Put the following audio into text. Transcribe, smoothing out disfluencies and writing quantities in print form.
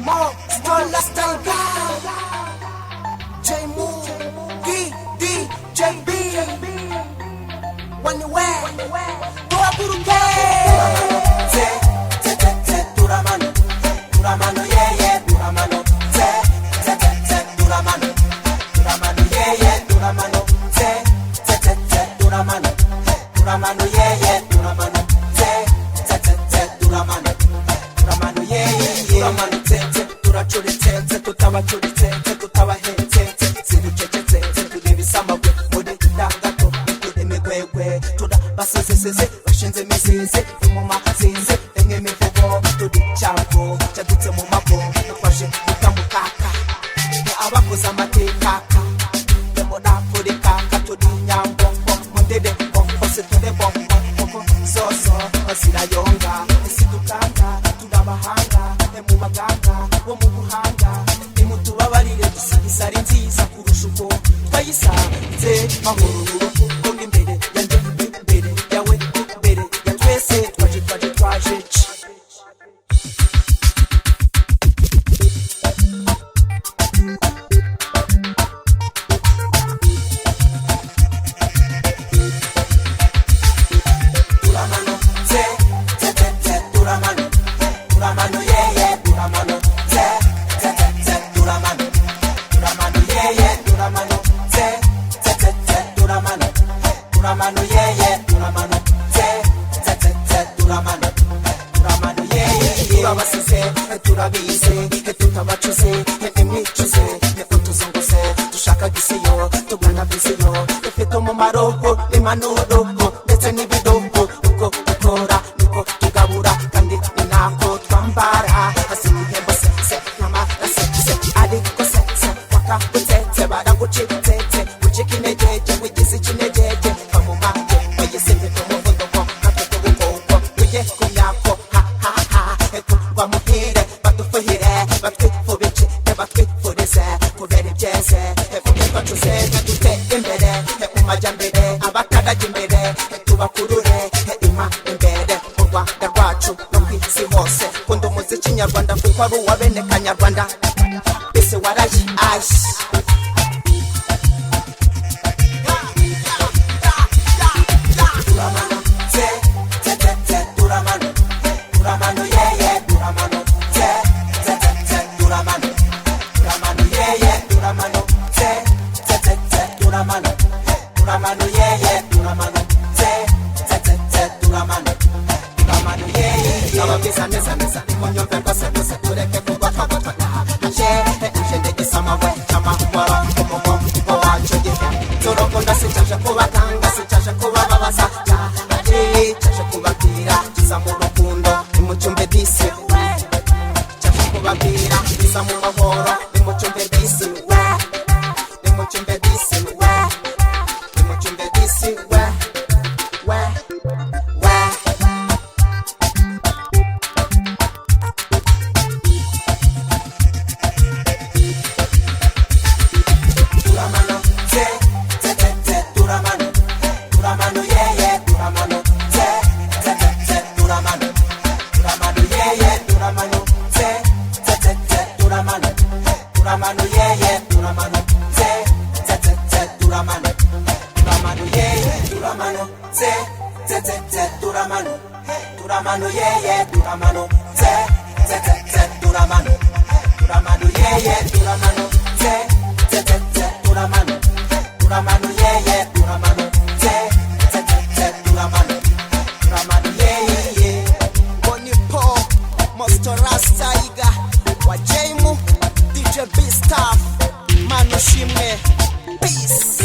Mo, Stola Stalga J-Mu, D, JB When you wear Tua Buruke Turamano Turamano, yeah, Turamano Turamano Turamano, yeah, Turamano Turamano Turamano, yeah, Turamano Turamano Turamano, yeah Turamano Turachurite, tutawachurite, tutawahete Siruchechete, tudebisama we Mode dangato, tudemegwegwe Tuda basisese, bashinze misize Imuma zize, enge mifugo Tudichampo, chadutse mu mabo Nufashe mukamukaka Abakoze amatekaka Demoda kaka, tudi nyambombo Mondede bombo, situde bombo Soso, masira yonga Isidukanga, tudabahanga Emu maganga, wo mu buhanga Nimutubabarire dusigisari nziza kurusha uko twayisanze mahoro Konga imbere yanje, imbere yawe, imbere ya twese twaje Turamano, Turamano Turamano, yeah, Turamano Turamano Turamano, yeah, Turamano Turamano Turamano, yeah, Turamano Turamano Turamano, yeah Turabasize, turabise, tutabacuze Imicuze, utuzunguse Dushaka gisiyo, tugana visiyo Dufite umumaro, impanuro Ndetse n'ibidogo Uko dukora, niko tugabura Kandi ni nako twambara Hasi n'ihembo setse, n'amarasetse Ariko setse, waka utetse Baragucitetse, ucika integeje Wigize ikinegeje, bamumake Wayisinde tumuvuduko, natwe tubukoko Ujye ku myako, ha ha ha Bamuhire, badufuhire Batwifubike, batwifurize Kubera ibyeze, vuge twacuze Dute imbere, umajyambere Abakaraga imbere, tubakurure Ima imbere, mu Rwanda rwacu No ku isi hose, kunda umuziki nyarwanda Kuko ari uwa bene kanyarwanda Bise warayi, ayi Turamano, Turamano Turamano, yeah, Turamano Turamano Turamano, yeah, Turamano Turamano Turamano, yeah, Turamano Turamano Turamano, yeah Ababisa neza Munyumve kose tureke kugotwa Aje ndegisama we Chama wara Kumo wacho gihe Turokunda sicaje kubakanga Sicaje kubababaza Aje caje kubabwira Kiza mu rukundo Nimucumbe disi Caje kubabwira Kiza mu mahoro Nimucumbe disi Nimucumbe disi Nimucumbe disi Turamano, Turamano Turamano, yeah, Turamano Turamano Turamano, yeah, Turamano Turamano Turamano, yeah, Turamano Turamano Turamano, yeah, Turamano Turamano Turamano, yeah, Turamano Turamano Turamano, yeah, Turamano Turamano Turamano, yeah, Turamano Turamano Turamano, yeah Bonipo Mosto Rasta Iga wa J-Mu DJ B Staff Mano Shime Peace